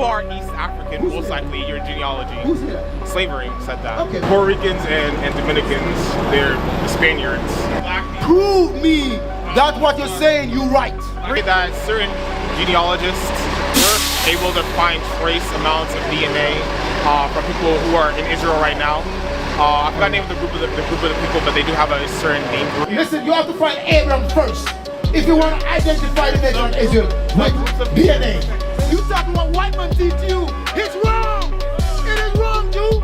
are East African, most likely your genealogy. Who's here? Slavery said that. Okay. Puerto Ricans and Dominicans, they're the Spaniards. Prove me that what you're saying you right. That certain genealogists were able to find trace amounts of DNA from people who are in Israel right now. I forgot the name of the group of the people, but they do have a certain name group. Listen, you have to find Abraham first if you want to identify the nation of Israel with DNA. You talking what white man teach you? It's wrong. It is wrong, dude.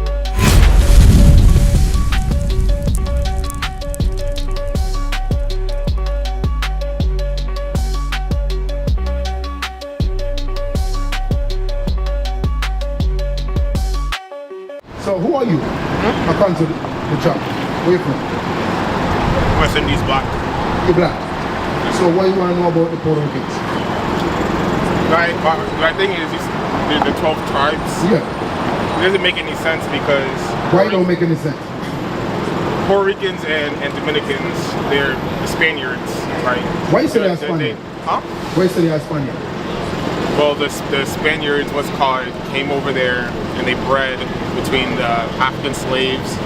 So who are you? According to the chart. Where you from? West Indies black. You're black. So what do you want to know about the Puerto Ricans? Right, my thing is the 12 tribes. Yeah. It doesn't make any sense because Why it don't make any sense? Puerto Ricans and Dominicans, they're the Spaniards, right? Why you say they're Spaniard? Huh? Why you say they're Spaniard? Well, the Spaniards, what's called, came over there and they bred between the African slaves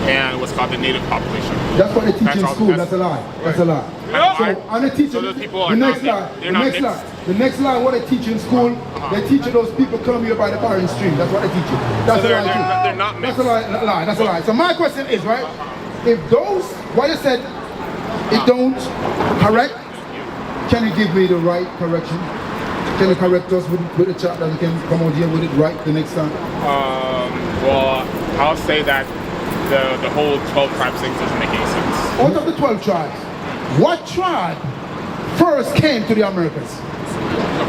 and what's called the native population. That's what they teach in school. That's a lie. That's a lie. So, and they teach so those people are the not next lie. they're not mixed. The next lie, what they teach in school, they teach those people come here by the barren stream. That's what they teach you. That's So a lie too. they're not mixed. That's a lie. That's a lie. So my question is, right? If those, what you said, it don't correct, can you give me the right correction? Can you correct us with the chart that we can come out here with it right the next time? Well, I'll say that the whole 12 tribes thing doesn't make any sense. Out of the 12 tribes, what tribe first came to the Americas?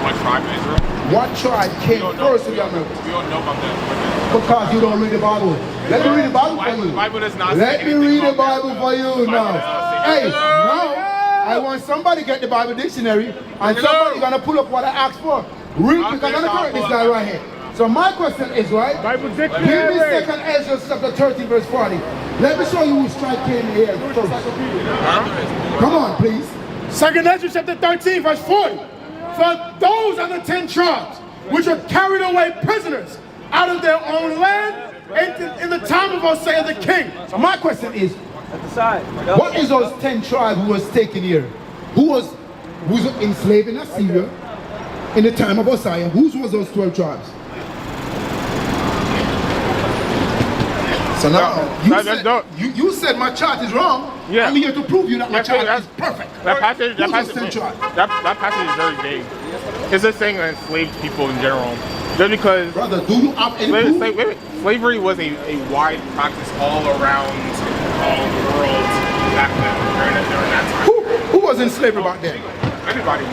What tribe in Israel? What tribe came first to the Americas? We don't know about that. Because you don't read the Bible. Let me read the Bible for you. The Bible does not Let say me anything read the about Bible that. for you now. Hey, now I want somebody to get the Bible dictionary and somebody gonna pull up what I asked for. Read, because I'm gonna correct this guy right here. So my question is, right? Bible Give me 2nd Ezra chapter 13 verse 40. Let me show you whose tribe came here first. Come on, please. 2nd Ezra chapter 13 verse 40. For those are the 10 tribes which were carried away prisoners out of their own land in the time of Hosea the king. So my question is, what is those 10 tribes who was taken here? Who was enslaved in Assyria in the time of Hosea? Whose was those 12 tribes? So now, you said my chart is wrong. Yeah. I'm here to prove you that my chart is perfect. That passage is very vague. It's just saying that enslaved people in general. Just because Brother, do you have any proof? slavery was a wide practice all around the world back then, during that time. Who was in slavery back then? Everybody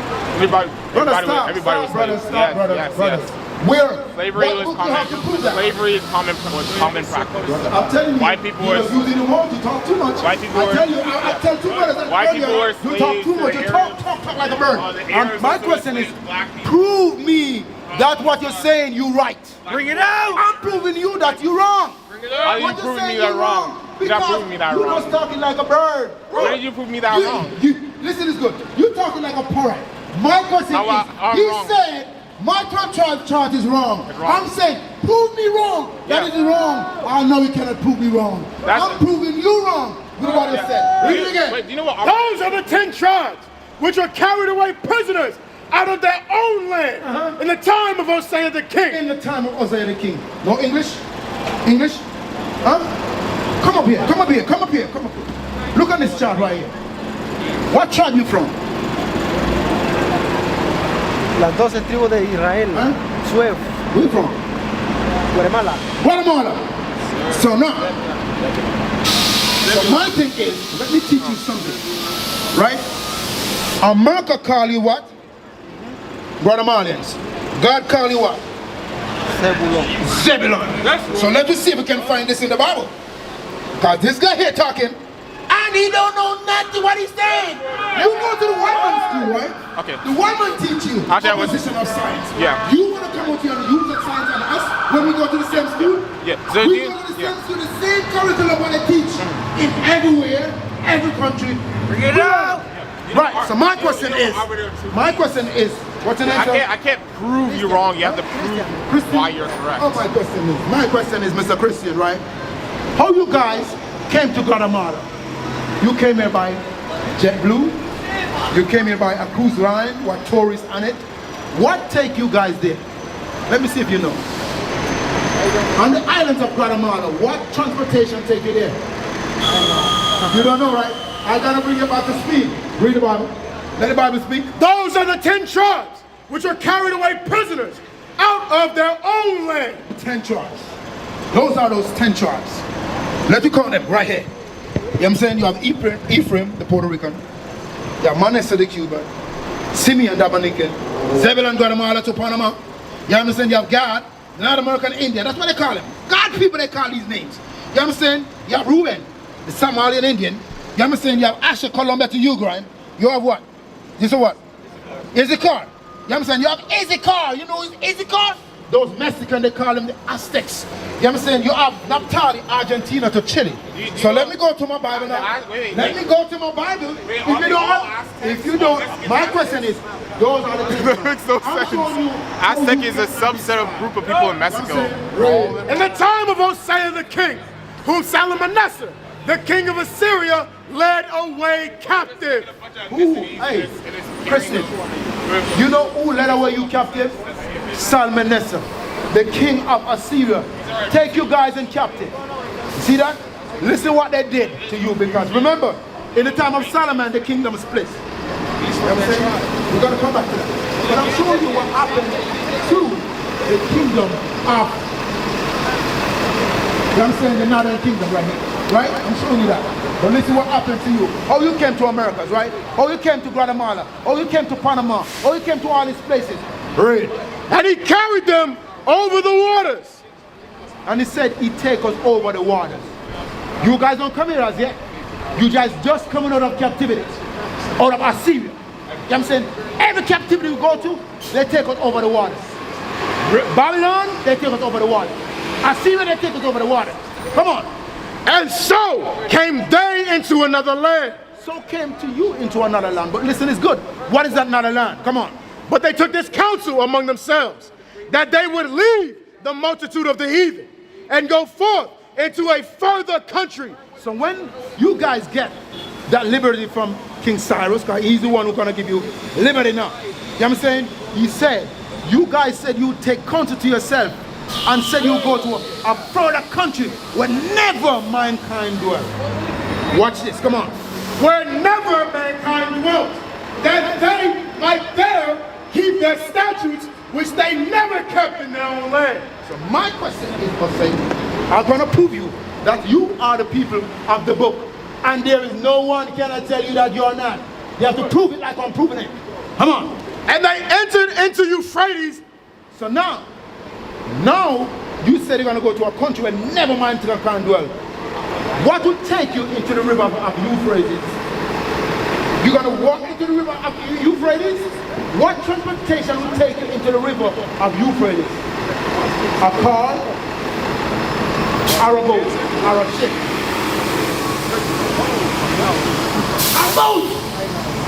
Brother, was brother, slave. stop, brother. Yes. Where? Slavery What was book you have to prove that? Slavery was common practice. Brother, I'm telling you, White people were using the word, you talk too much. White people were- I tell two brothers, White people were you talk too much, you talk like a bird. And my question is, prove me that what you're saying you right. Bring it out! I'm proving you that you're wrong. How did you What you're prove me saying that you're wrong? You're not Because proving me that you're wrong. just talking like a bird. Where did you prove me that wrong? Listen, it's good. You're talking like a parrot. My question I'm is, he wrong. said, my chart is wrong. It's wrong. I'm saying, prove me wrong. That is wrong. I know you cannot prove me wrong. I'm proving you wrong with what I said. Read it again. Wait, do you know what? Those are the 10 tribes which were carried away prisoners out of their own land in the time of Hosea the king. In the time of Hosea the king. No English? English? Huh? Come up here. Come up here. Come up here. Come up here. Look at this chart right here. What tribe you from? Las 12 tribus de Israel. Suev. Where you from? Guatemala. Guatemala. So now, so my thing is, let me teach you something. Right? America call you what? Guatemalans. God call you what? Zebulon. Zebulon. So let us see if we can find this in the Bible. Because this guy here talking, and he don't know nothing what he's saying. You go to the white man school, right? Okay. The white man teach you opposition of science. Yeah. You want to come out here and use that science on us when we go to the same school? Yeah. So we go to the same school, the same curriculum what they teach in everywhere, every country. Bring it out. Right. So my question is, What's your name, sir? I can't prove you wrong. You have to prove Christian? why you're correct. Oh, my question is, Mr. Christian, right? How you guys came to Guatemala? You came here by JetBlue. You came here by a cruise line with tourists on it. What take you guys there? Let me see if you know. On the islands of Guatemala, what transportation take you there? You don't know, right? I gotta bring you back to speed. Read the Bible. Let the Bible speak. Those are the 10 tribes which were carried away prisoners out of their own land. 10 tribes. Those are those 10 tribes. Let me count them right here. You know what I'm saying? You have Ephraim, the Puerto Rican. You have Manasseh, the Cuban. Simeon, the Dominican. Zebulun, Guatemala to Panama. You understand? You have Gad, the North American Indian. That's what they call them. God people, they call these names. You understand? You have Reuben, the Somalian Indian. You understand? You have Asher, Colombia to Uruguay. You have what? This is what? Issachar. You understand? You have Issachar. You know Issachar? Those Mexicans, they call them the Aztecs. You understand? You have Naphtali, Argentina to Chile. So let me go to my Bible now. Let me go to my Bible. If you don't, my question is, those are the Aztec is a subset of group of people in Mexico. In the time of Hosea the king, whom Salmanasseh, the king of Assyria, led away captive. Who? Hey, Christian, you know who led away you captive? Salmanasseh, the king of Assyria. Take you guys in captive. See that? Listen what they did to you, because remember, in the time of Solomon, the kingdom split. You know what I'm saying? We're going to come back to that. But I'm showing you what happened to the kingdom of, you know what I'm saying, the northern kingdom right here. Right? I'm showing you that. But listen what happened to you. How you came to Americas, right? How you came to Guatemala. How you came to Panama. How you came to all these places. Read. And he carried them over the waters. And he said he take us over the waters. You guys don't come here as yet. You guys just coming out of captivity. Out of Assyria. You know what I'm saying? Every captivity we go to, they take us over the waters. Babylon, they take us over the water. Assyria, they take us over the water. Come on. And so came they into another land. So came to you into another land. But listen, it's good. What is that another land? Come on. But they took this counsel among themselves, that they would leave the multitude of the heathen and go forth into a further country. So when you guys get that liberty from King Cyrus, because he's the one who's going to give you liberty now. You know what I'm saying? He said, you guys said you would take counsel to yourself and said you would go to a further country where never mankind dwell. Watch this, come on. Where never mankind dwelt, that they might there keep their statutes which they never kept in their own land. So my question is, I'm going to prove you that you are the people of the book, and there is no one cannot tell you that you're not. You have to prove it like I'm proving it. Come on. And they entered into Euphrates. So now you said you're going to go to a country where never mankind can dwell. What will take you into the river of Euphrates? You're going to walk into the river of Euphrates? What transportation will take you into the river of Euphrates? A car, or a boat, or a ship? A boat!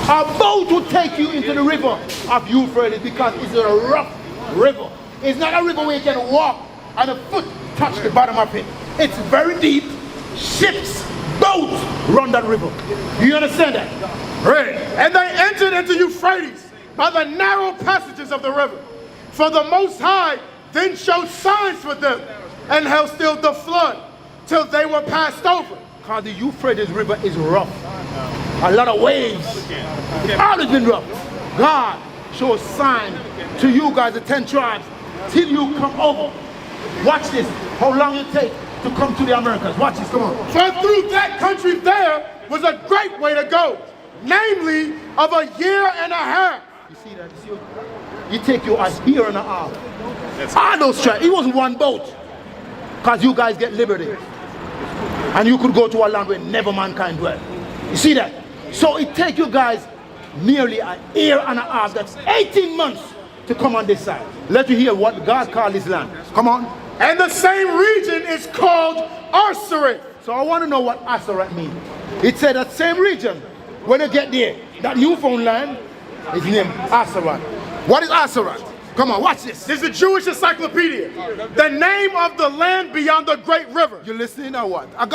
A boat will take you into the river of Euphrates because it's a rough river. It's not a river where you can walk and a foot touch the bottom of it. It's very deep. Ships, boats run that river. Do you understand that? Right. And they entered into Euphrates by the narrow passages of the river. For the Most High then showed signs for them and held still the flood till they were passed over. Because the Euphrates River is rough. A lot of waves. It's always been rough. God shows sign to you guys, the 10 tribes, till you come over. Watch this. How long it take to come to the Americas. Watch this, come on. For through that country there was a great way to go, namely of a year and a half. You see that? You see, it take you a year and a half. All those tribes. It was one boat. Because you guys get liberty. And you could go to a land where never mankind dwell. You see that? So it take you guys nearly a year and a half. That's 18 months to come on this side. Let you hear what God called this land. Come on. And the same region is called Arsaret. So I want to know what Arsaret means. It said that same region, when you get there, that you found land is named Arsaret. What is Asarat? Come on, watch this. This is a Jewish encyclopedia. The name of the land beyond the great river. You listening or what? I'm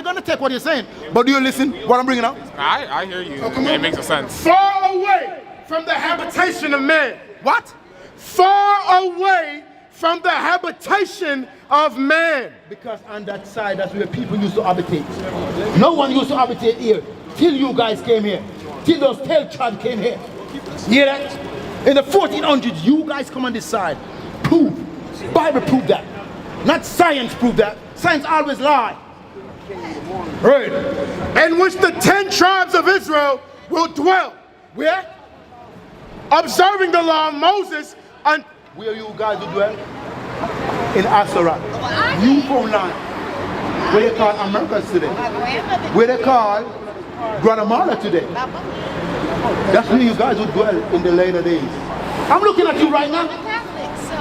gonna take what you're saying, but do you listen what I'm bringing up? I hear you. Oh, come It on. makes sense. Far away from the habitation of man. What? Far away from the habitation of man. Because on that side, that's where people used to habitate. No one used to habitate here till you guys came here. Till those 12 tribes came here. You hear that? In the 1400s, you guys come on this side. Prove. Bible proved that. Not science proved that. Science always lie. Right. In which the 10 tribes of Israel will dwell. Where? Observing the law of Moses and Where you guys will dwell? In Asarat. You from land. Where they call Americas today. Where they call Guatemala today. That's where you guys will dwell in the later days. I'm looking at you right now.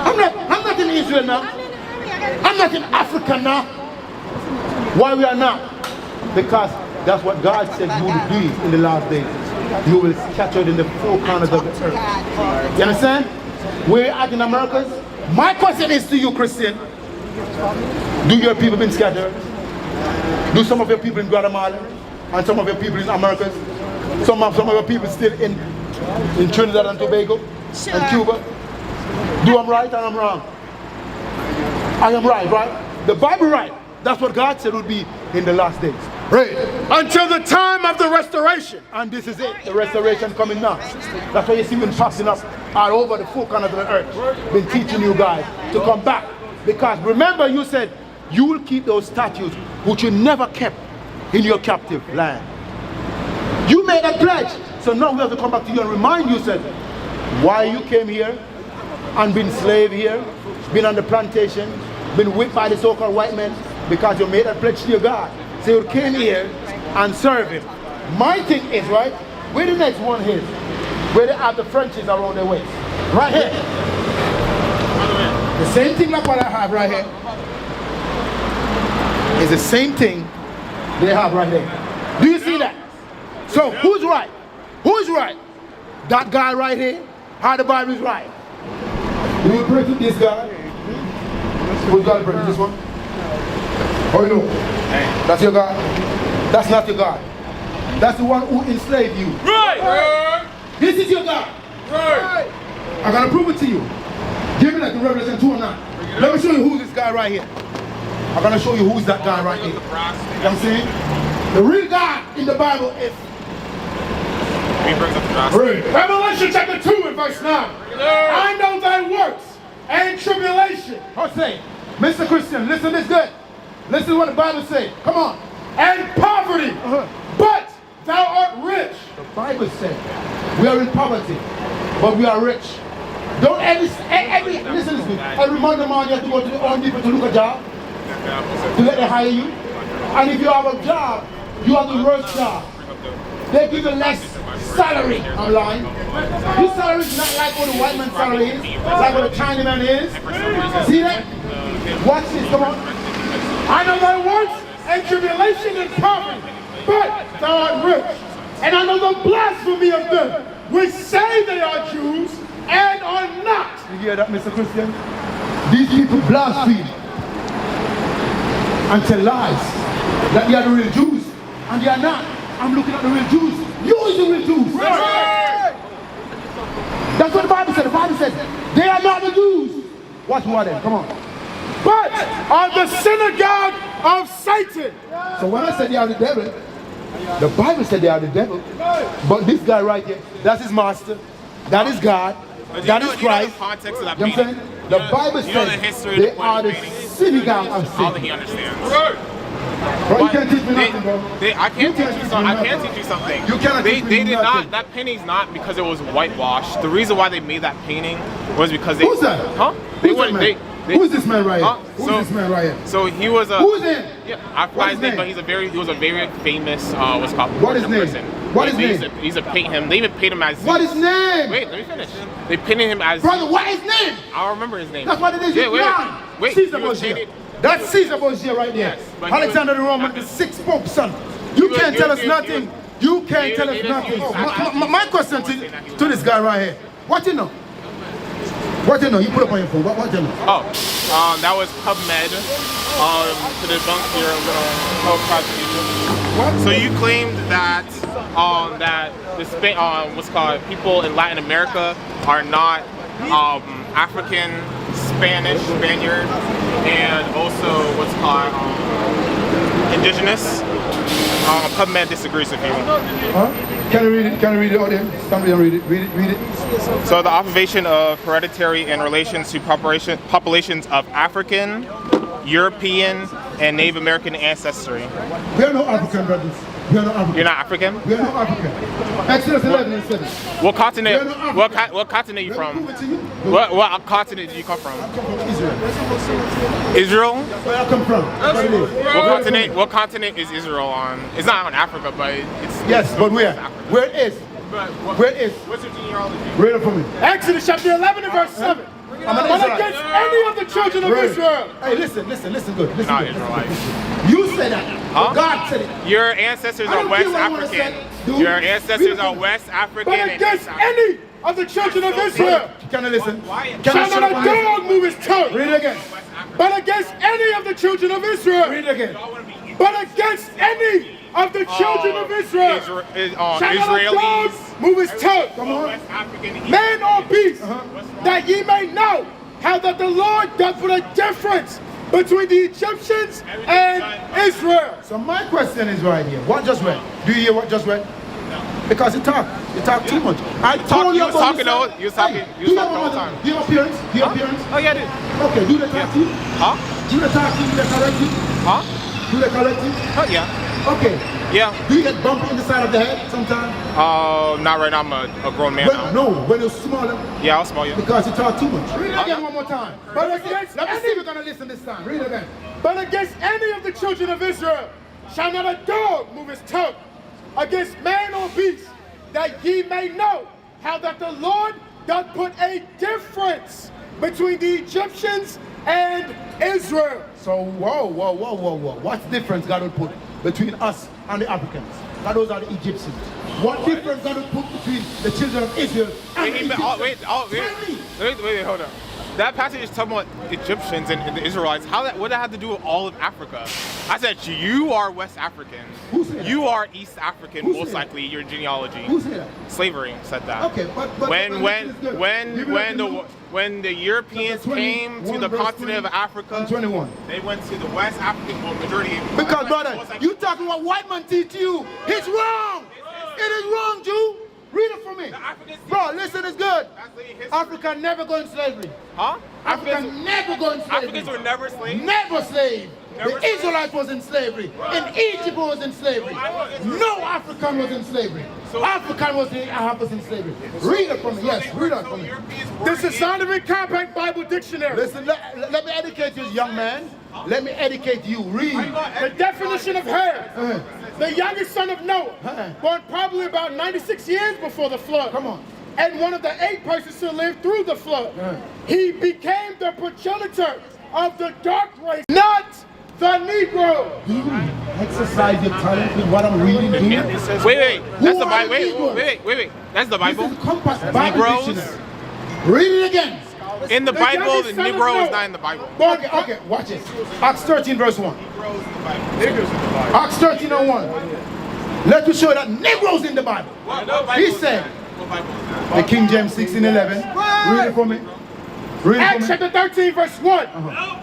I'm not in Israel now. I'm not in Africa now. Why we are not? Because that's what God said you will do in the last days. You will scatter in the four corners of the earth. You understand? We're at in Americas. My question is to you, Christian. Do your people been scattered? Do some of your people in Guatemala? And some of your people in Americas? Some of your people still in Trinidad and Tobago? And Cuba? Do I'm right and I'm wrong? I am right, right? The Bible right. That's what God said would be in the last days. right. Until the time of the restoration. And this is it, the restoration coming now. That's why you see me passing up all over the four corners of the earth. Been teaching you guys to come back. Because remember you said you will keep those statutes which you never kept in your captive land. You made a pledge. So now we have to come back to you and remind you, said, why you came here and been slave here, been on the plantation, been whipped by the so-called white men, because you made a pledge to your God. So you came here and served him. My thing is, right, where the next one is, where they have the Frenchies around their waist. Right here. The same thing like what I have right here. It's the same thing they have right there. Do you see that? So who's right? Who's right? That guy right here? How the Bible is right? Do you pray to this guy? Who's God pray to this one? Oh no. That's your God? That's not your God. That's the one who enslaved you. Right. This is your God. Right. I'm gonna prove it to you. Give me like the Revelation 2 or 9. Let me show you who's this guy right here. I'm gonna show you who's that guy right here. You know what I'm saying? The real God in the Bible is Revelation chapter 2 and verse 9. I know thy works and tribulation. I'll say, Mr. Christian, listen this good. Listen to what the Bible says. Come on. And poverty. But thou art rich. The Bible says we are in poverty, but we are rich. Don't listen to me. Every Monday morning you have to go to the Home Depot to look a job, to let them hire you. And if you have a job, you have the worst job. They give you less salary. I'm lying. This salary is not like what the white man's salary is. It's like what the Chinaman is. See that? Watch this, come on. I know thy works and tribulation and poverty, but thou art rich. And I know the blasphemy of them, which say they are Jews and are not. You hear that, Mr. Christian? These people blaspheme and tell lies that they are the real Jews, and they are not. I'm looking at the real Jews. You is the real Jews. Right. That's what the Bible said. The Bible says they are not the Jews. Watch more then. Come on. But are the synagogue of Satan. So when I said they are the devil, the Bible said they are the devil. But this guy right here, that's his master. That is God. That is Christ. The context of that You know what I'm saying? The Bible says they are the synagogue of all that he Satan. understands. Bro, you can't teach me nothing, bro. I can't teach you something. I can't teach you something. You cannot teach me They did nothing. not. That painting's not because it was whitewashed. The reason why they made that painting was because they. Who's that? Huh? Who's that man? Who's this man right here? Who's So- this man right here? So he was a. Who's him? Yeah, I forgot his name, but he was a very famous what's called What is portrait his person. name? What is his name? He's a paint him. They even paid him as. What is his name? Wait, let me finish. They painted him as. Brother, what is his name? I'll remember his name. That's what it is. Yeah, You're wait. blind. Wait. Caesar he was Borgia. painted- That's Caesar Borgia right there. Yes, but he Alexander was- the Roman, the sixth pope son. You can't tell us nothing. You can't tell us nothing. My question to this guy right here. What you know? What you know? You put up on your phone. What you know? Oh, that was PubMed to debunk your little prosecution. So you claimed that that the what's called people in Latin America are not African, Spaniard, and also what's called indigenous. PubMed disagrees with you. Can you read it? Can you read it, audience? Somebody read it. Read it. So the observation of hereditary in relations to populations of African, European, and Native American ancestry. We are no African brothers. We are no African. You're not African? We are no African. Exodus 11 and 7. What continent? We are no African. What continent are you from? Prove it to you. What continent do you come from? I come from Israel. Israel? Where I come from. What it is. What continent is Israel on? It's not on Africa, but it's Yes, but where? Where it is? Where it is? What's your genealogy? Read it for me. Exodus chapter 11 and verse 7. But against any of the children of Israel. Hey, listen good. Listen Not good. Israelite. You said that. Huh? God said it. Your ancestors I are don't West care what I wanna African. say, dude. Your ancestors Read it are for me. West African But and against East African. any of the children of Israel. Can I listen? Can Shall I shut not up a and listen? dog move his tongue. Read it again. But against any of the children of Israel. Read it again. But against any of the children of Israel. Shall not a dog Israelis. move his tongue. Come on. West African, East Man or beast, that ye may know how that the Lord doth put a difference between the Egyptians and Israel. So my question is right here. What just read? Do you hear what just read? Because you talk too much. I told you You was about talking yourself. you was talking Hey, the whole time. Do you have appearance? Do you have appearance? Oh yeah, I did. Okay, do they talk to you? Huh? Do they talk to you? Do they correct you? Huh? Do they correct you? Oh yeah. Okay. Yeah. Do you get bumped in the side of the head sometimes? Not right now. I'm a grown man now. No, when you're smaller. Yeah, I'll smell you. Because you talk too much. Read it again one more time. But against Let me see if any, you're gonna listen this time. Read it again. but against any of the children of Israel shall not a dog move his tongue against man or beast, that ye may know how that the Lord doth put a difference between the Egyptians and Israel. So whoa. What's the difference God will put between us and the Africans? Now those are the Egyptians. What difference God will put between the children of Israel and the Egyptians? Wait, hold on. That passage is talking about Egyptians and the Israelites. What does that have to do with all of Africa? I said you are West African. Who said that? You are East African, Who most said that? likely. Your genealogy. Who said that? Slavery said that. Okay, but when the Europeans came to the continent of Africa, 21. they went to the West African majority. Because brother, you talking about white man teach you. It's wrong. It is wrong, Jew. Read it for me. Bro, listen, it's good. Africa never go in slavery. Huh? Africa never go in slavery. Africans were never slaves. Never slave. Never The slave. Israelites was in slavery. In Egypt was in slavery. No African was in slavery. African was in slavery. Read it for me. Yes, read it for me. This is Scientific Compact Bible Dictionary. Listen, let me educate you, young man. Let me educate you. Read. The definition of Ham, the youngest son of Noah, born probably about 96 years before the flood. Come on. And one of the 8 persons to live through the flood. He became the progenitor of the dark race, not the Negro. Exercise your talent with what I'm reading here. Wait. That's the are Bible. the Negroes? Wait. That's the Bible. This is Compass Bible Negroes? Dictionary. Read it again. In the Bible, the youngest son of Negro is Noah. not in the Bible. Okay, watch this. Acts 13 verse 1. Acts 13:1. Let me show you that Negroes in the Bible. He said, the King James 16:11. Read it for me. Read it Acts for me. chapter 13, verse 1.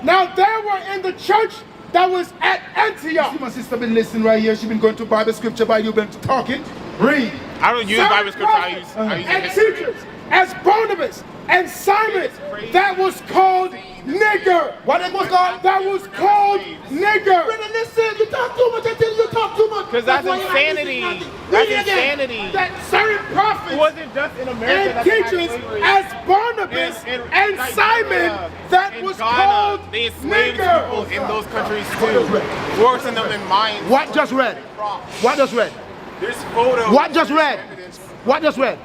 Now there were in the church that was at Antioch. See, my sister been listening right here. She been going to Bible scripture while you been talking. Read. I don't use Bible scripture. I use and history. teachers as Barnabas and Simon that was called nigger. What it was called? That was called nigger. Brother, listen, you talk too much. I tell you, you talk too much. Because that's why you're not insanity. listening to nothing. That's Read it again. insanity. That certain It prophets wasn't just in America and that they had teachers slavery. as Barnabas In and Nigeria, Simon that in was Ghana, called they enslaved people nigger. in those countries too, forcing them in mines. What just read? What just read? There's photos. What just read? What just read?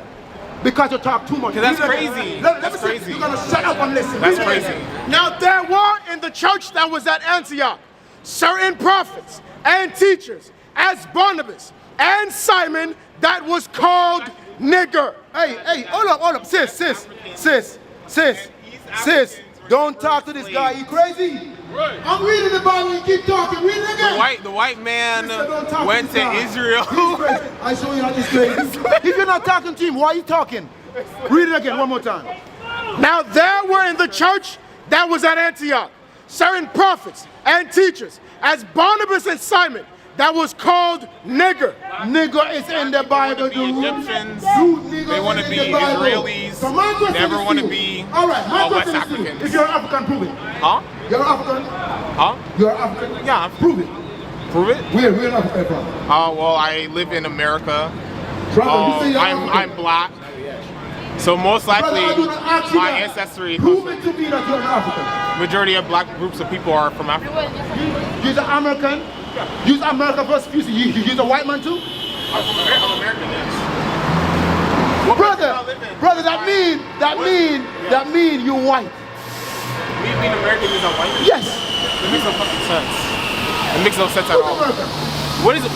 Because you talk too much. 'Cause that's Read it again. crazy. Let That's me see. crazy. You're gonna shut up and listen. That's Read it crazy. again. Now there were in the church that was at Antioch certain prophets and teachers as Barnabas and Simon that was called nigger. Hey, hold up, sis. Sis, don't talk to this guy. You crazy? I'm reading the Bible. You keep talking. Read it again. The white man Sister, went to Israel. I show you how this crazy. If you're not talking to him, why are you talking? Read it again one more time. Now there were in the church that was at Antioch certain prophets and teachers, as Barnabas and Simon, that was called nigger. Nigger is in the Bible. The Egyptians, they want to be Israelis, So my question never is want to to you. be All right, my West question is to you. Africans. If you're an African, prove it. Huh? You're an African? Huh? You're an African? Yeah, Prove it. prove it. Where in Africa from? Well, I live in America. Brother, you say you're I'm African. black. So most likely, Brother, I do not ask you my that. ancestry, Prove it to me that you're an African. majority of black groups of people are from Africa. You're an American? You're American first. You're a white man too? I'm American, yes. What Brother, that mean you're white. Me being American means I'm white? Yes. It makes no fucking sense. It makes no sense at Who's all. American? What is it?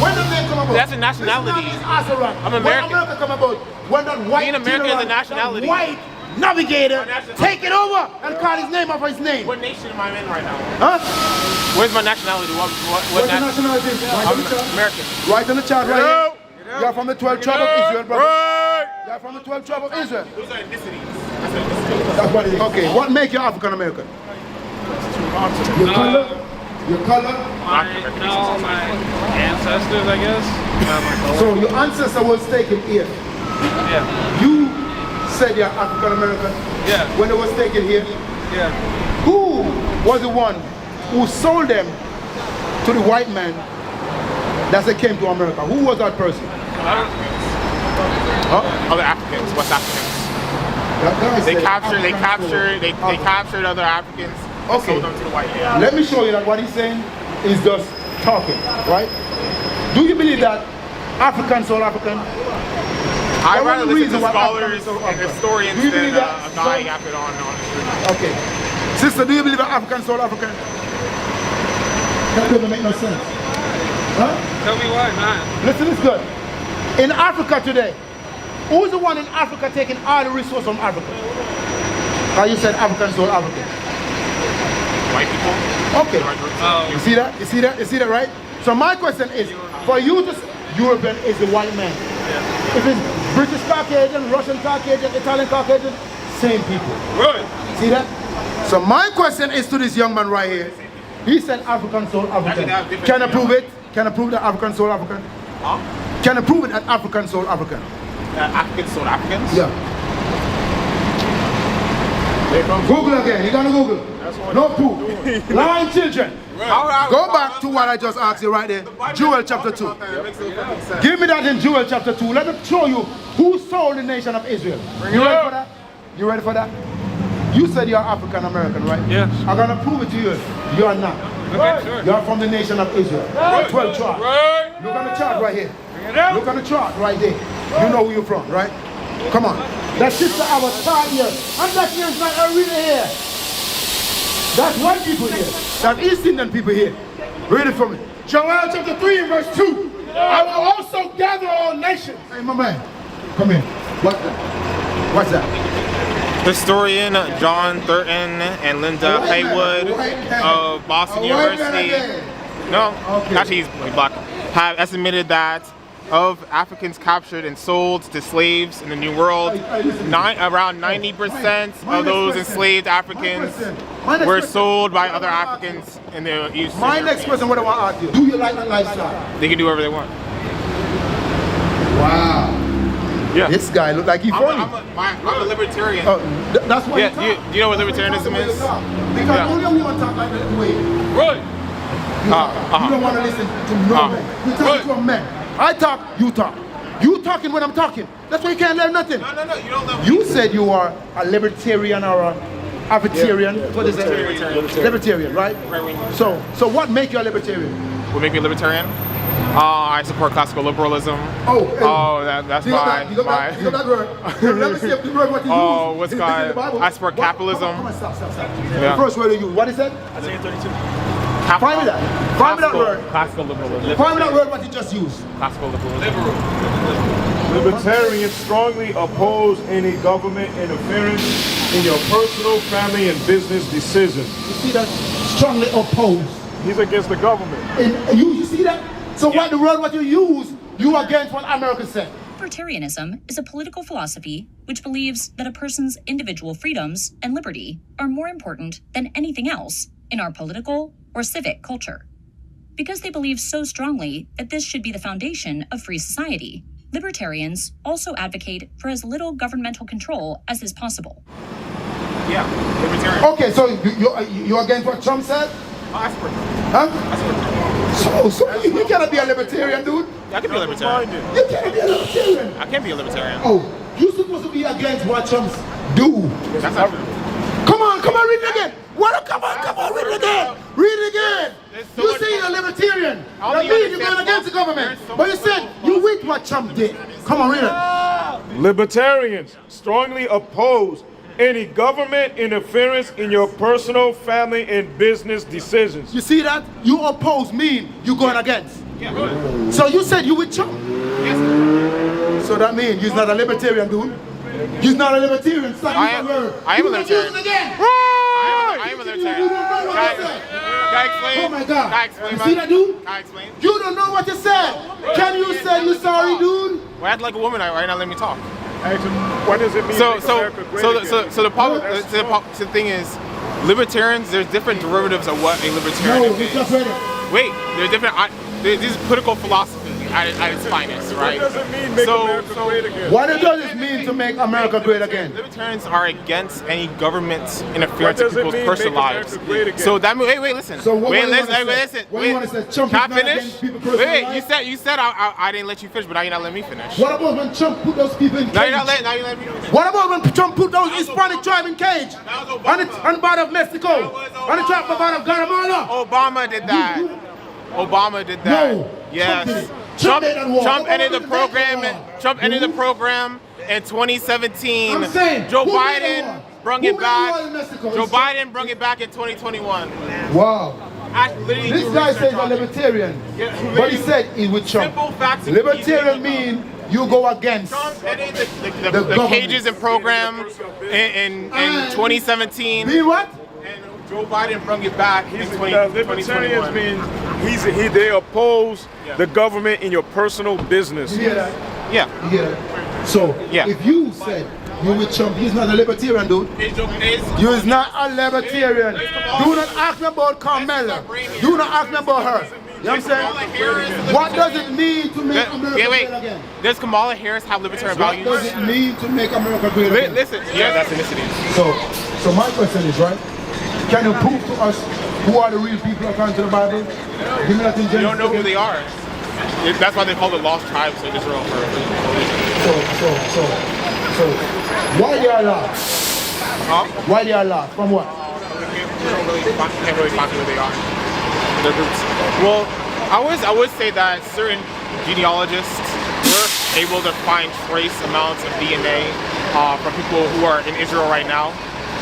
When did they come about? That's a nationality. I'm American. When America come about, when that white Being American is a general, nationality. that white navigator, My nationality. take it over and call his name after his name. What nation am I in right now? Huh? Where's my nationality? What What's your nationality? I'm American. Right on the chart right here. You're from the 12th tribe of Israel, brother. You're from the 12th tribe of Israel. Those are ethnicities. That's ethnicities. That's what it is. Okay, what make you African American? Your color? Your color? My ancestors, I guess. So your ancestor was taken here. Yeah. You said you're African American. Yeah. When they was taken here, Yeah. who was the one who sold them to the white man that they came to America? Who was that person? Other Africans, West Africans. That guy They said captured other Africans. And Okay. sold them to the white man. Let me show you that what he's saying is just talking, right? Do you believe that African sold African? I'd What was rather the listen reason to why scholars Africans sold and African? historians Do you than believe that? a guy yapping on the street. Okay. Sister, do you believe that African sold African? That doesn't make no sense. Huh? Tell me why not. Listen, it's good. In Africa today, who's the one in Africa taking all the resources from Africa? How you said African sold African? White people. Okay. You see that? You see that? You see that, right? So my question is, for you to, European is the white man. If it's British Caucasian, Russian Caucasian, Italian Caucasian, same people. Right. See that? So my question is to this young man right here. He said African sold African. Can I prove it? Can I prove that African sold African? Huh? Can I prove it that African sold African? Africans sold Africans? Yeah. Google again. You gotta Google. No proof. Lying children. Go back to what I just asked you right there. Joel chapter 2. Give me that in Joel chapter 2. Let me show you who sold the nation of Israel. You ready for that? You ready for that? You said you're African American, right? Yes. I'm gonna prove it to you. You are not. Okay, sure. You're from the nation of Israel. 12 tribes. Look on the chart right here. Look on the chart right there. You know who you're from, right? Come on. That sister I was tired here. I'm black here, it's not really here. That's white people here. That's East Indian people here. Read it for me. Joel chapter 3 and verse 2. I will also gather all nations. Hey, my man. Come here. What's that? What's that? Historian John Thurton and Linda Haywood of Boston University. No, Okay. actually he's black. Have estimated that of Africans captured and sold to slaves in the New World, around 90% of those enslaved Africans were sold by other Africans in the East. My next question, what I want to ask you. Do you like that lifestyle? They can do whatever they want. Wow. Yeah. This guy look like he's funny. I'm a libertarian. That's why Yeah, do you know what libertarianism is? Because only you want to talk like that way. Right. You don't want to listen to no man. You talk to a man. I talk, you talk. You talking when I'm talking. That's why you can't learn nothing. No, you don't know. You said you are a libertarian or a avietarian. What is that? Libertarian, right? So what make you a libertarian? What make me a libertarian? I support classical liberalism. That's You got that word. Let me see if the word what you use. Oh, what's is called? in the Bible. I support capitalism. Come on, stop. Yeah. The first word you use. What is that? Isaiah 32. Find me that. Find me that word. Classical liberalism. Find me that word what you just used. Classical liberalism. Libertarians strongly oppose any government interference in your personal, family, and business decisions. You see that? Strongly opposed. He's against the government. And you see that? So what the word what you use, you against what America said. Libertarianism is a political philosophy which believes that a person's individual freedoms and liberty are more important than anything else in our political or civic culture. Because they believe so strongly that this should be the foundation of free society, libertarians also advocate for as little governmental control as is possible. Yeah, libertarian. Okay, so you against what Trump said? I support Trump. Huh? I support Trump. So you cannot be a libertarian, dude. Yeah, I can be a libertarian. You cannot be a libertarian. I can be a libertarian. Oh, you're supposed to be against what Trump do. That's not true. Come on, read it again. What? Come on, read it again. Read it again. So You much- say you're a libertarian. I don't That think means you you're going understand against the government. There's so But you much said you with what Trump did. Come on, read it. Libertarians strongly oppose any government interference in your personal, family, and business decisions. You see that? You oppose mean you going against. Yeah. So you said you with Trump. Yes. So that means you're not a libertarian, dude. You're not a libertarian. Stop I using am- that word. I am You a gonna libertarian. use it again. I am a libertarian. You don't know what I Can said. I explain? Oh my God. Can I explain? You see that, dude? Can I explain? You don't know what you said. Can you say you sorry, dude? Well, act like a woman right now. Let me talk. Actually, what does it mean? So make America great again? the thing is, libertarians. There's different derivatives of what a libertarian No, we is. just read it. Wait, there's different. This is political philosophy at its finest, right? What does it mean make America great again? What does it mean to make America great again? Libertarians are against any government What interference in does it people's mean personal make lives. America great again? So that means, wait, listen. So what wait, do you listen, wanna wait, say? listen. What do you wait. wanna say? Trump Can is I not finish? against people's personal Wait, lives? you said I didn't let you finish, but now you're not letting me finish. What about when Trump put those people in Now cage? you're not letting me finish. What about when Trump put those Hispanic tribe in cage? That was Obama. On the border of Mexico? was On the top of Guatemala? Obama did that. Obama did that. No, Yes. Trump did it. Trump made that war. Trump Obama ended the did that program. war. Trump ended the program in 2017. I'm saying, Joe who made the Biden war? brung Who it made the back. war in Mexico? Joe It's Trump. Biden brung it back in 2021. Wow. I literally This do guy research says he's a on it. libertarian. Yeah, But he said he with Trump. Simple facts and Libertarian easy to mean you go against. Trump ended the government. cages and program in 2017. Be what? And Joe Biden brung it back in Libertarians 2021. mean they oppose the government in your personal business. You hear that? Yeah. You hear that? So, Yeah. if you said you with Trump, he's not a libertarian, dude. You is not a libertarian. Do not ask me about Carmela. Do not ask me about her. You know what I'm saying? What does it mean to make America Wait, great again? does Kamala Harris have libertarian What values? does it mean to make America great again? Listen, yeah, that's ethnicities. So my question is, right? Can you prove to us who are the real people according to the Bible? Give me that in You don't know who Genesis. they are. That's why they call the lost tribes of Israel for a reason. So, why they are lost? Huh? Why they are lost? From what? Can't really find who they are. Their groups. Well, I would say that certain genealogists were able to find trace amounts of DNA from people who are in Israel right now.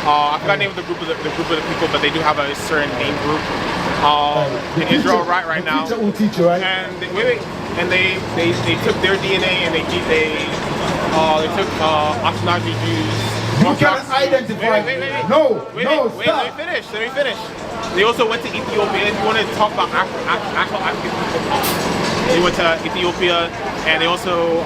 I forgot the name of the group of the people, but they do have a certain name group in Israel right now. The teacher will teach you, right? And they took their DNA and they took Ashkenazi Jews. You can identify. Wait. No, Let stop. me finish. They also went to Ethiopia. If you want to talk about actual African people, they went to Ethiopia, and they also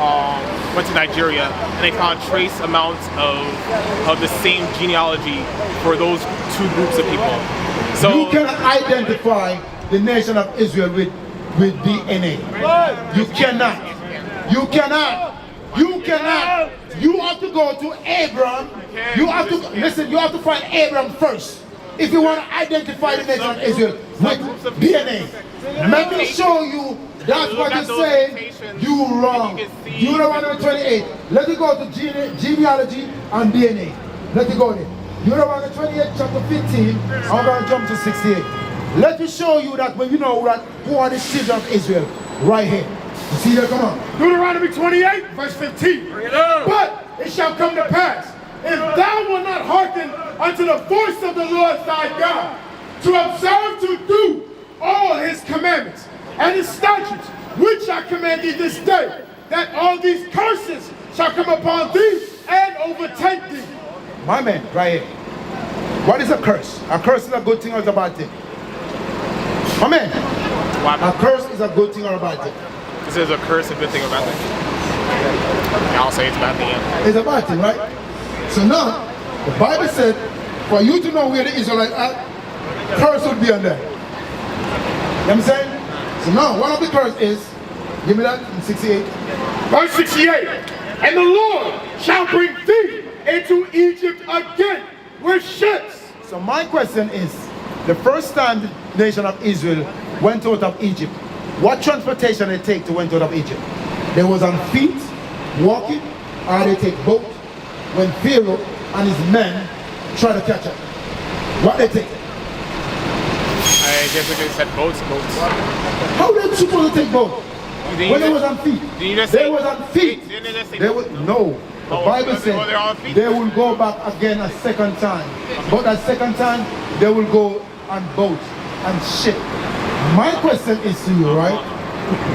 went to Nigeria, and they found trace amounts of the same genealogy for those two groups of people. So You cannot identify the nation of Israel with DNA. You cannot. You cannot. You cannot. You have to go to Abraham. You have to listen. You have to find Abraham first if you want to identify the nation of Israel with DNA. Let me show you. That's what you're saying. You wrong. Deuteronomy 28. Let it go to genealogy and DNA. Let it go there. Deuteronomy 28, chapter 15. I'm going to jump to 68. Let me show you that when you know that who are the children of Israel right here. You see that? Come on. Deuteronomy 28, verse 15. But it shall come to pass, if thou wilt not hearken unto the voice of the Lord thy God, to observe to do all his commandments and his statutes, which I command thee this day, that all these curses shall come upon thee and overtake thee. My man, right here. What is a curse? A curse is a good thing or is a bad thing? My man, a curse is a good thing or a bad thing? This is a curse, a good thing or bad thing? Yeah, I'll say it's a bad thing, yeah. It's a bad thing, right? So now, the Bible said, for you to know where the Israelites are, curse would be on there. You know what I'm saying? So now, one of the curse is, give me that in 68. Verse 68. And the Lord shall bring thee into Egypt again with ships. So my question is, the first time the nation of Israel went out of Egypt, what transportation they take to went out of Egypt? They was on feet, walking, or they take boat when Pharaoh and his men try to catch up. What they take? I guess they said boats. How they supposed to take boat? When they was on feet. They was on feet. They was, no. The Bible said they will go back again a second time. But that second time, they will go on boats and ship. My question is to you, right?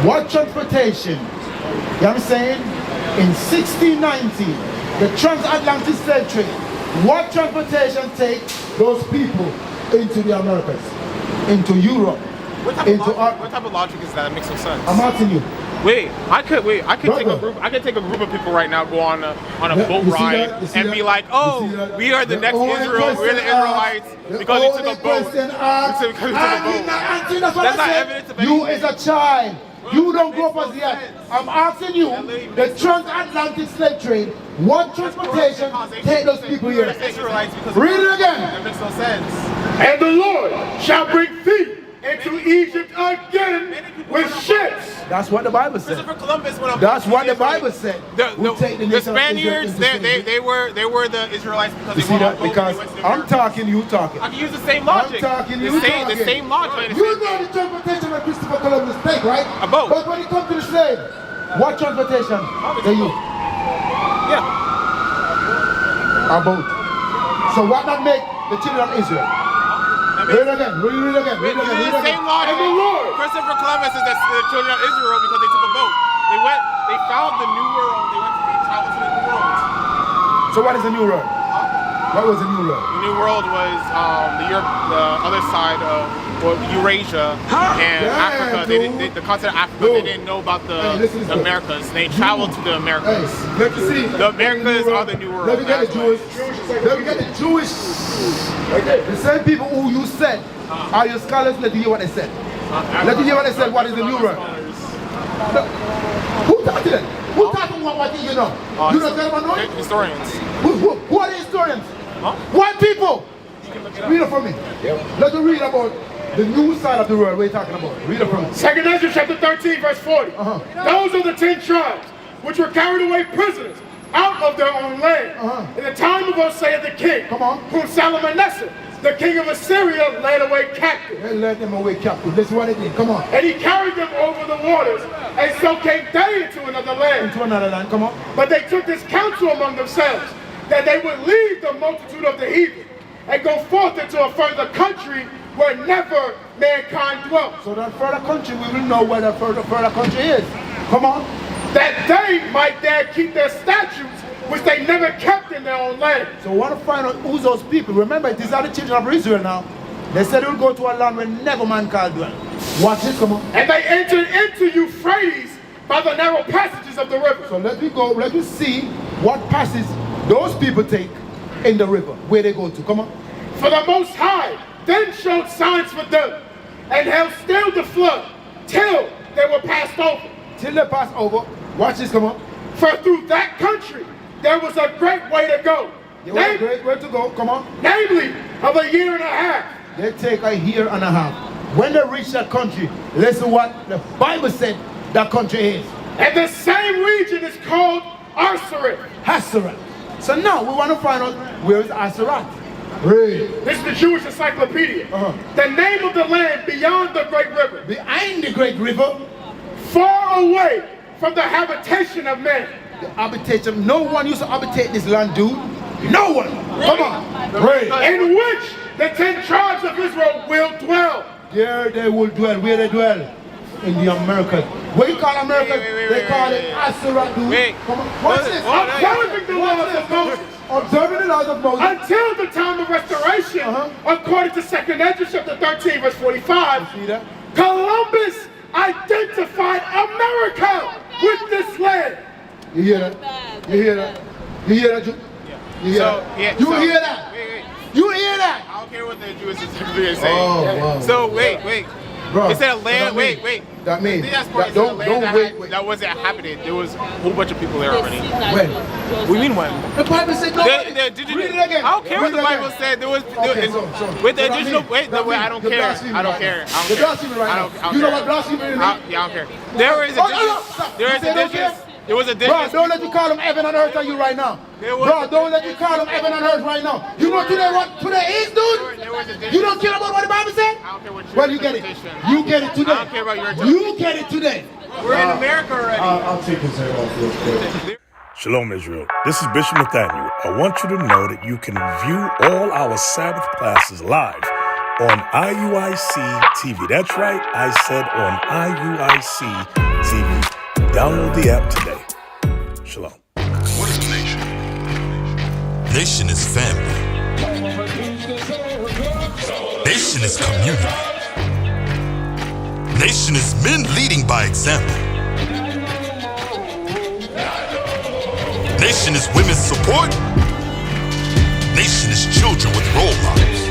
What transportation, you know what I'm saying? In 1619, the transatlantic slave trade, what transportation take those people into the Americas, into Europe, What type of logic is that? That makes no sense. I'm asking you. Wait, I could take a Brother. group. I could take a group of people right now, go on a Yeah, boat you see ride, that? You see and that? be like, You "Oh, see that? we are the next only Israel. We're the question Israelites the because we took only a boat." question asked, Because we took a I boat. did not answer. That's what That's I not said. evidence of You anything. is a child. You don't grow up makes as no yet. sense. I'm asking you, the transatlantic slave trade, what transportation take those people here? Israelites because Read it again. That makes no sense. And the Lord shall bring thee into Egypt again with ships. That's what the Bible said. Christopher Columbus went up. That's what the Bible said. Who take The nation of Israel Spaniards, into slavery. they were the Israelites because You they see went on that? boats and Because they went to the I'm Americas. talking, you talking. I can use the same logic. I'm talking, the you same, talking. The same logic. You know the transportation that Christopher Columbus take, right? A boat. But when it comes to the slave, what transportation they use? Yeah. A boat. So what that make the children of Israel? Read it again, read it again, read it again, read it The again. same logic. And the Lord. Christopher Columbus is the children of Israel because they took a boat. They found the New World. They traveled to the New World. So what is the New World? What was the New World? The New World was the other side of Eurasia and Yeah, Africa. dude. The continent of Africa. Dude. They didn't know about Hey, listen to the this. Americas. They traveled to the Hey, Americas. let me see. The Americas are the New World. Let me get the That's why. Jewish. Let me get the Jewish. The same people who you said are your scholars. Let me hear what they said. Let me hear what they said. What is the New World? Who taught them? Who taught them what you know? You don't tell them know? Historians. Who are the historians? Huh? White people. Read it for me. Let me read about the new side of the world we're talking about. Read it for me. 2 Ezra chapter 13, verse 40. Those are the 10 tribes which were carried away prisoners out of their own land. In the time of Hosea the king, Come on. whom Salmanasseh, the king of Assyria, led away captive. They let them away captive. Listen what they did. Come on. And he carried them over the waters, and so came they into another land. Into another land. Come on. But they took this counsel among themselves, that they would leave the multitude of the heathen, and go forth into a further country where never mankind dwelt. So that further country, we will know where the further country is. Come on. That they might there keep their statutes, which they never kept in their own land. So we want to find out who's those people. Remember, these are the children of Israel now. They said they will go to a land where never mankind dwell. Watch this, come on. And they entered into Euphrates by the narrow passages of the river. So let me go, let me see what passage those people take in the river, where they go to. Come on. For the Most High then showed signs for them, and held still the flood, till they were passed over. Till they pass over. Watch this, come on. For through that country there was a great way to go. They want a great way to go. Come on. Namely, of a year and a half. They take a year and a half. When they reach that country, listen what the Bible said that country is. And the same region is called Arsaret. Hasarat. So now we want to find out where is Hasarat. Read. This is the Jewish encyclopedia. The name of the land beyond the great river, Behind the great river, far away from the habitation of men. the habitation. No one used to habitate this land, dude. No one. Come on. Read. In which the 10 tribes of Israel will dwell. There they will dwell. Where they dwell? In the Americas. What you call America? Wait, They call it wait. Hasarat, dude. Wait. Come on. Watch this. Observing the laws of Moses observing the laws of Moses. Until the time of restoration, according to 2nd Ezra chapter 13, verse 45, See that? Columbus identified America with this land. You hear that? You hear that? You hear that, Jew? You hear So, that? yeah, You so- hear that? Wait. You hear that? I don't care what the Jewish Secretary is saying. Oh, wow. So wait. Bro, It said a land. that mean- Wait. That means The diaspora that is a don't land wait. that wasn't inhabited. There was a whole bunch of people there already. When? What do you mean when? The Bible said no. Read Read it again. I don't care what Read the it Bible again. said. There was Okay, so with the that additional. mean- Wait, that no, wait. I mean don't the care. blasphemy I don't right care. now. I don't The care. blasphemy right I now. don't You know care. what blasphemy means? Yeah, I don't care. There is stop. There is You say don't indigenous. care? There was Bro, indigenous. don't let you call them heaven and earth on you right now. There was- Bro, don't let you call them heaven and earth right now. You know today what today is, dude? There was indigenous. You don't care about what the Bible said? I don't care what your Well, you get it. interpretation. You get it today. I don't care about your You get it today. We're in America already. I'll take his head off real quick. Shalom, Israel. This is Bishop Nathaniel. I want you to know that you can view all our Sabbath classes live on IUIC TV. That's right, I said on IUIC TV. Download the app today. Shalom. What is a nation? Nation is family. Nation is community. Nation is men leading by example. Nation is women's support. Nation is children with role models.